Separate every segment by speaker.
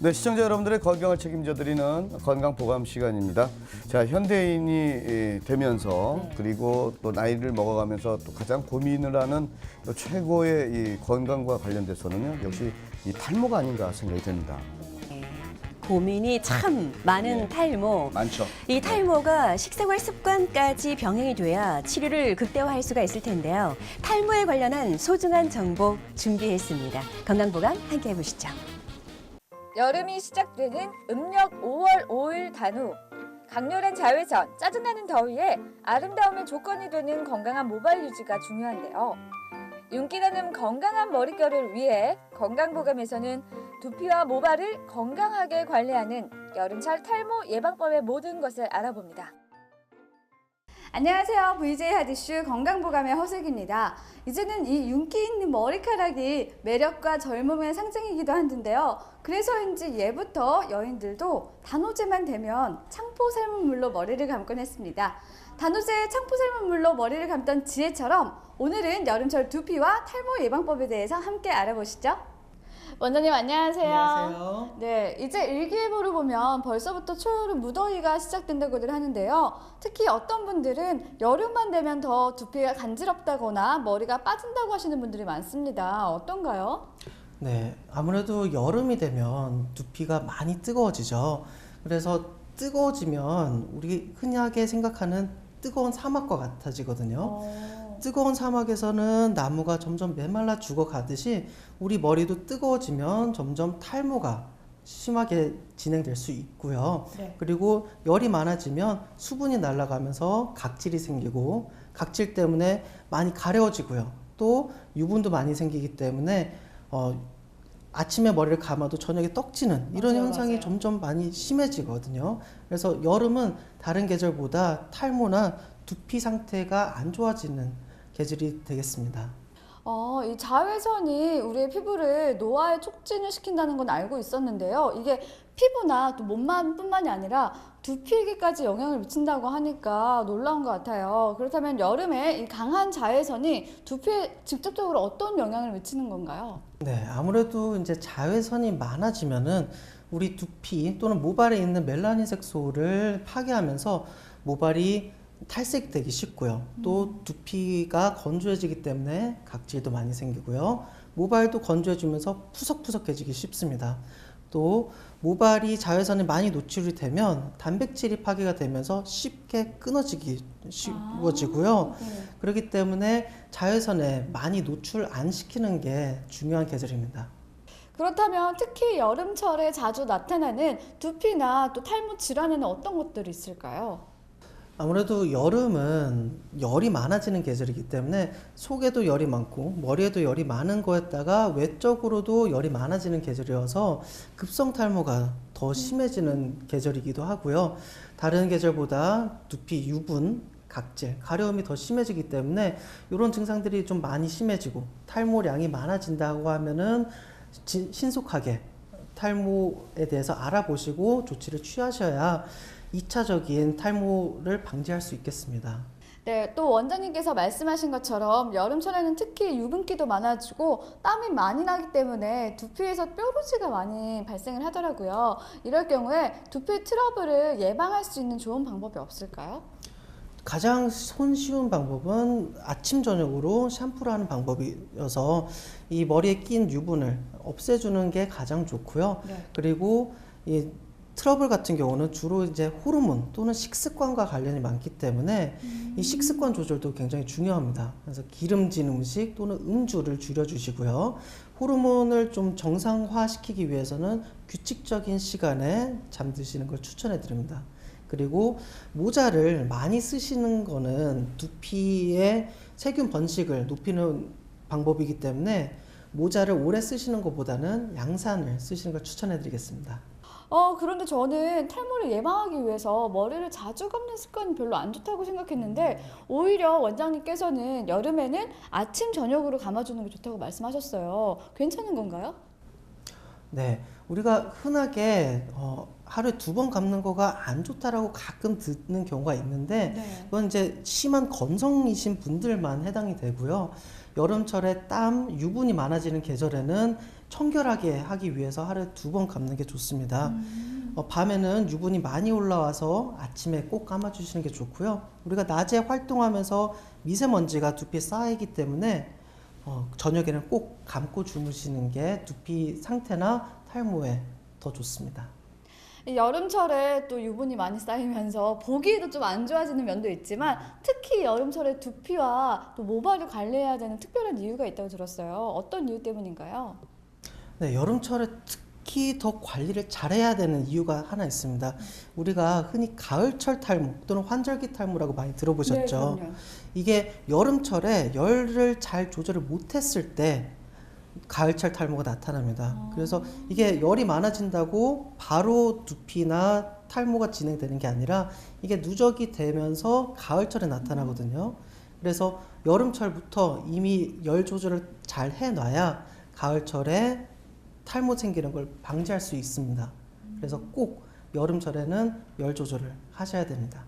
Speaker 1: 네, 시청자 여러분들의 건강을 책임져 드리는 건강 보감 시간입니다. 자, 현대인이 되면서 그리고 또 나이를 먹어가면서 또 가장 고민을 하는 또 최고의 이 건강과 관련돼서는요, 역시 이 탈모가 아닌가 생각이 됩니다.
Speaker 2: 고민이 참 많은 탈모.
Speaker 1: 많죠.
Speaker 2: 이 탈모가 식생활 습관까지 병행이 돼야 치료를 극대화할 수가 있을 텐데요. 탈모에 관련한 소중한 정보 준비했습니다. 건강보감 함께 해보시죠.
Speaker 3: 여름이 시작되는 음력 5월 5일 단후 강렬한 자외선, 짜증나는 더위에 아름다움의 조건이 되는 건강한 모발 유지가 중요한데요. 윤기나는 건강한 머릿결을 위해 건강보감에서는 두피와 모발을 건강하게 관리하는 여름철 탈모 예방법의 모든 것을 알아봅니다.
Speaker 4: 안녕하세요. VJ 하디슈 건강보감의 허슬기입니다. 이제는 이 윤기 있는 머리카락이 매력과 젊음의 상징이기도 한데요. 그래서인지 예부터 여인들도 단오제만 되면 창포 삶은 물로 머리를 감곤 했습니다. 단오제 창포 삶은 물로 머리를 감던 지혜처럼 오늘은 여름철 두피와 탈모 예방법에 대해서 함께 알아보시죠. 원장님 안녕하세요.
Speaker 5: 안녕하세요.
Speaker 4: 네, 이제 일기예보를 보면 벌써부터 초여름 무더위가 시작된다고들 하는데요. 특히 어떤 분들은 여름만 되면 더 두피가 간지럽다거나 머리가 빠진다고 하시는 분들이 많습니다. 어떤가요?
Speaker 5: 네, 아무래도 여름이 되면 두피가 많이 뜨거워지죠. 그래서 뜨거워지면 우리 흔하게 생각하는 뜨거운 사막과 같아지거든요. 뜨거운 사막에서는 나무가 점점 메말라 죽어가듯이 우리 머리도 뜨거워지면 점점 탈모가 심하게 진행될 수 있고요.
Speaker 4: 네.
Speaker 5: 그리고 열이 많아지면 수분이 날아가면서 각질이 생기고 각질 때문에 많이 가려워지고요. 또 유분도 많이 생기기 때문에 아침에 머리를 감아도 저녁에 떡지는 이런
Speaker 4: 맞아요,
Speaker 5: 현상이
Speaker 4: 맞아요.
Speaker 5: 점점 많이 심해지거든요. 그래서 여름은 다른 계절보다 탈모나 두피 상태가 안 좋아지는 계절이 되겠습니다.
Speaker 4: 이 자외선이 우리의 피부를 노화에 촉진을 시킨다는 건 알고 있었는데요. 이게 피부나 또 몸만 뿐만이 아니라 두피에게까지 영향을 미친다고 하니까 놀라운 것 같아요. 그렇다면 여름에 이 강한 자외선이 두피에 직접적으로 어떤 영향을 미치는 건가요?
Speaker 5: 네, 아무래도 이제 자외선이 많아지면은 우리 두피 또는 모발에 있는 멜라닌 색소를 파괴하면서 모발이 탈색되기 쉽고요. 또 두피가 건조해지기 때문에 각질도 많이 생기고요. 모발도 건조해지면서 푸석푸석해지기 쉽습니다. 또 모발이 자외선에 많이 노출이 되면 단백질이 파괴가 되면서 쉽게 끊어지기 쉬워지고요. 그렇기 때문에 자외선에 많이 노출 안 시키는 게 중요한 계절입니다.
Speaker 4: 그렇다면 특히 여름철에 자주 나타나는 두피나 또 탈모 질환에는 어떤 것들이 있을까요?
Speaker 5: 아무래도 여름은 열이 많아지는 계절이기 때문에 속에도 열이 많고 머리에도 열이 많은 거에다가 외적으로도 열이 많아지는 계절이어서 급성 탈모가 더 심해지는 계절이기도 하고요. 다른 계절보다 두피 유분, 각질, 가려움이 더 심해지기 때문에 이런 증상들이 좀 많이 심해지고 탈모량이 많아진다고 하면은 신속하게 탈모에 대해서 알아보시고 조치를 취하셔야 2차적인 탈모를 방지할 수 있겠습니다.
Speaker 4: 네, 또 원장님께서 말씀하신 것처럼 여름철에는 특히 유분기도 많아지고 땀이 많이 나기 때문에 두피에서 뾰루지가 많이 발생을 하더라고요. 이럴 경우에 두피 트러블을 예방할 수 있는 좋은 방법이 없을까요?
Speaker 5: 가장 손쉬운 방법은 아침 저녁으로 샴푸를 하는 방법이어서 이 머리에 낀 유분을 없애주는 게 가장 좋고요.
Speaker 4: 네.
Speaker 5: 그리고 이 트러블 같은 경우는 주로 이제 호르몬 또는 식습관과 관련이 많기 때문에 이 식습관 조절도 굉장히 중요합니다. 그래서 기름진 음식 또는 음주를 줄여주시고요. 호르몬을 좀 정상화시키기 위해서는 규칙적인 시간에 잠드시는 걸 추천해 드립니다. 그리고 모자를 많이 쓰시는 거는 두피의 세균 번식을 높이는 방법이기 때문에 모자를 오래 쓰시는 것보다는 양산을 쓰시는 걸 추천해 드리겠습니다.
Speaker 4: 그런데 저는 탈모를 예방하기 위해서 머리를 자주 감는 습관이 별로 안 좋다고 생각했는데 오히려 원장님께서는 여름에는 아침, 저녁으로 감아주는 게 좋다고 말씀하셨어요. 괜찮은 건가요?
Speaker 5: 네, 우리가 흔하게 하루에 2번 감는 거가 안 좋다라고 가끔 듣는 경우가 있는데
Speaker 4: 네.
Speaker 5: 그건 이제 심한 건성이신 분들만 해당이 되고요. 여름철에 땀, 유분이 많아지는 계절에는 청결하게 하기 위해서 하루에 2번 감는 게 좋습니다. 밤에는 유분이 많이 올라와서 아침에 꼭 감아주시는 게 좋고요. 우리가 낮에 활동하면서 미세먼지가 두피에 쌓이기 때문에 저녁에는 꼭 감고 주무시는 게 두피 상태나 탈모에 더 좋습니다.
Speaker 4: 이 여름철에 또 유분이 많이 쌓이면서 보기에도 좀 안 좋아지는 면도 있지만 특히 여름철에 두피와 또 모발을 관리해야 되는 특별한 이유가 있다고 들었어요. 어떤 이유 때문인가요?
Speaker 5: 네, 여름철에 특히 더 관리를 잘해야 되는 이유가 하나 있습니다. 우리가 흔히 가을철 탈모 또는 환절기 탈모라고 많이 들어보셨죠?
Speaker 4: 네, 그럼요.
Speaker 5: 이게 여름철에 열을 잘 조절을 못했을 때 가을철 탈모가 나타납니다. 그래서 이게 열이 많아진다고 바로 두피나 탈모가 진행되는 게 아니라 이게 누적이 되면서 가을철에 나타나거든요. 그래서 여름철부터 이미 열 조절을 잘 해놔야 가을철에 탈모 생기는 걸 방지할 수 있습니다. 그래서 꼭 여름철에는 열 조절을 하셔야 됩니다.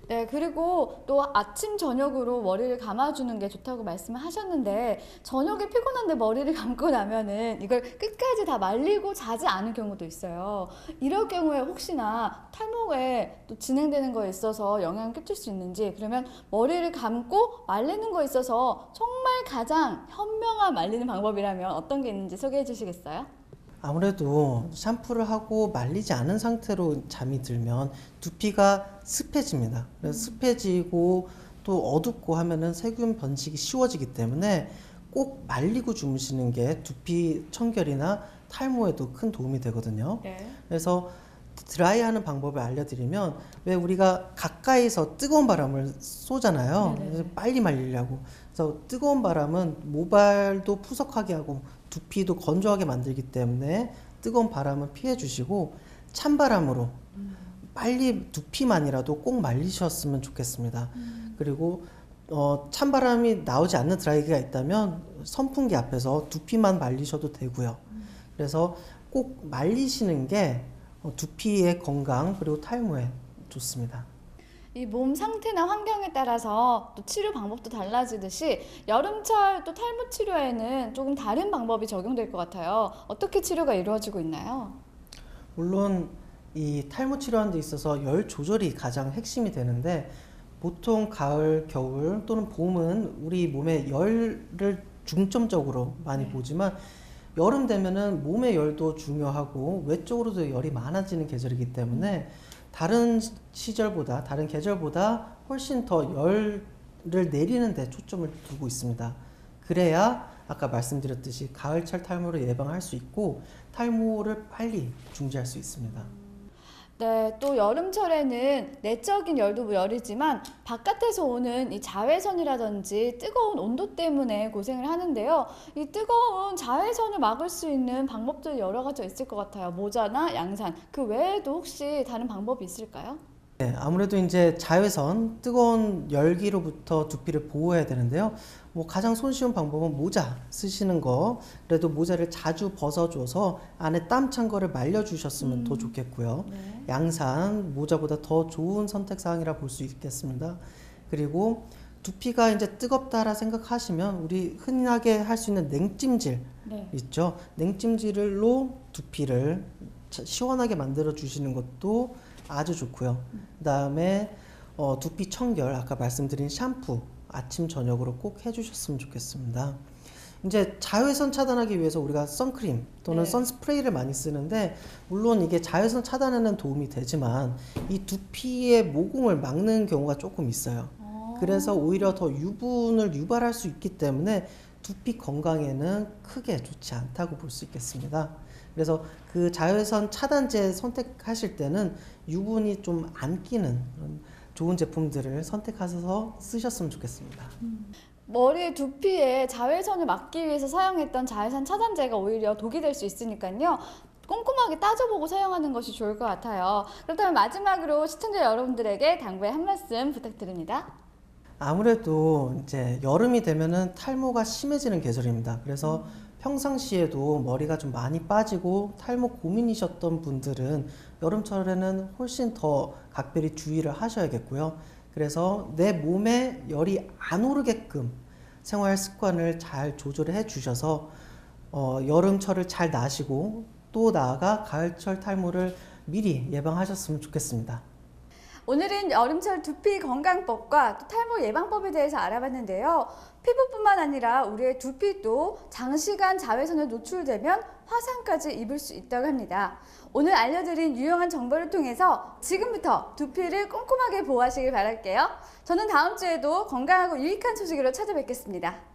Speaker 4: 네, 그리고 또 아침, 저녁으로 머리를 감아주는 게 좋다고 말씀을 하셨는데 저녁에 피곤한데 머리를 감고 나면은 이걸 끝까지 다 말리고 자지 않을 경우도 있어요. 이럴 경우에 혹시나 탈모에 또 진행되는 거에 있어서 영향을 끼칠 수 있는지, 그러면 머리를 감고 말리는 거에 있어서 정말 가장 현명한 말리는 방법이라면 어떤 게 있는지 소개해 주시겠어요?
Speaker 5: 아무래도 샴푸를 하고 말리지 않은 상태로 잠이 들면 두피가 습해집니다. 그래서 습해지고 또 어둡고 하면은 세균 번식이 쉬워지기 때문에 꼭 말리고 주무시는 게 두피 청결이나 탈모에도 큰 도움이 되거든요.
Speaker 4: 네.
Speaker 5: 그래서 드라이하는 방법을 알려드리면, 왜 우리가 가까이서 뜨거운 바람을 쏘잖아요. 그래서 빨리 말리려고. 그래서 뜨거운 바람은 모발도 푸석하게 하고 두피도 건조하게 만들기 때문에 뜨거운 바람은 피해 주시고 찬바람으로 빨리 두피만이라도 꼭 말리셨으면 좋겠습니다. 그리고 찬바람이 나오지 않는 드라이기가 있다면 선풍기 앞에서 두피만 말리셔도 되고요. 그래서 꼭 말리시는 게 두피의 건강 그리고 탈모에 좋습니다.
Speaker 4: 이 몸 상태나 환경에 따라서 또 치료 방법도 달라지듯이 여름철 또 탈모 치료에는 조금 다른 방법이 적용될 것 같아요. 어떻게 치료가 이루어지고 있나요?
Speaker 5: 물론 이 탈모 치료하는 데 있어서 열 조절이 가장 핵심이 되는데, 보통 가을, 겨울 또는 봄은 우리 몸의 열을 중점적으로 많이 보지만 여름 되면은 몸의 열도 중요하고 외적으로도 열이 많아지는 계절이기 때문에 다른 시절보다, 다른 계절보다 훨씬 더 열을 내리는 데 초점을 두고 있습니다. 그래야 아까 말씀드렸듯이 가을철 탈모를 예방할 수 있고 탈모를 빨리 중지할 수 있습니다.
Speaker 4: 네, 또 여름철에는 내적인 열도 열이지만 바깥에서 오는 이 자외선이라든지 뜨거운 온도 때문에 고생을 하는데요. 이 뜨거운 자외선을 막을 수 있는 방법들이 여러 가지 있을 것 같아요. 모자나 양산, 그 외에도 혹시 다른 방법이 있을까요?
Speaker 5: 네, 아무래도 이제 자외선, 뜨거운 열기로부터 두피를 보호해야 되는데요. 가장 손쉬운 방법은 모자 쓰시는 거. 그래도 모자를 자주 벗어줘서 안에 땀 찬 거를 말려주셨으면 더 좋겠고요.
Speaker 4: 네.
Speaker 5: 양산, 모자보다 더 좋은 선택사항이라 볼 수 있겠습니다. 그리고 두피가 이제 뜨겁다라 생각하시면 우리 흔하게 할 수 있는 냉찜질
Speaker 4: 네.
Speaker 5: 있죠. 냉찜질로 두피를 시원하게 만들어 주시는 것도 아주 좋고요. 그다음에 두피 청결, 아까 말씀드린 샴푸 아침 저녁으로 꼭 해주셨으면 좋겠습니다. 이제 자외선 차단하기 위해서 우리가 선크림 또는
Speaker 4: 네.
Speaker 5: 선스프레이를 많이 쓰는데, 물론 이게 자외선 차단에는 도움이 되지만 이 두피의 모공을 막는 경우가 조금 있어요. 그래서 오히려 더 유분을 유발할 수 있기 때문에 두피 건강에는 크게 좋지 않다고 볼 수 있겠습니다. 그래서 그 자외선 차단제 선택하실 때는 유분이 좀 안 끼는 그런 좋은 제품들을 선택하셔서 쓰셨으면 좋겠습니다.
Speaker 4: 머리 두피에 자외선을 막기 위해서 사용했던 자외선 차단제가 오히려 독이 될 수 있으니까요. 꼼꼼하게 따져보고 사용하는 것이 좋을 것 같아요. 그렇다면 마지막으로 시청자 여러분들에게 당부의 한 말씀 부탁드립니다.
Speaker 5: 아무래도 이제 여름이 되면은 탈모가 심해지는 계절입니다. 그래서 평상시에도 머리가 좀 많이 빠지고 탈모 고민이셨던 분들은 여름철에는 훨씬 더 각별히 주의를 하셔야겠고요. 그래서 내 몸에 열이 안 오르게끔 생활 습관을 잘 조절을 해 주셔서 여름철을 잘 나시고 또 나아가 가을철 탈모를 미리 예방하셨으면 좋겠습니다.
Speaker 4: 오늘은 여름철 두피 건강법과 또 탈모 예방법에 대해서 알아봤는데요. 피부뿐만 아니라 우리의 두피도 장시간 자외선에 노출되면 화상까지 입을 수 있다고 합니다. 오늘 알려드린 유용한 정보를 통해서 지금부터 두피를 꼼꼼하게 보호하시길 바랄게요. 저는 다음 주에도 건강하고 유익한 소식으로 찾아뵙겠습니다.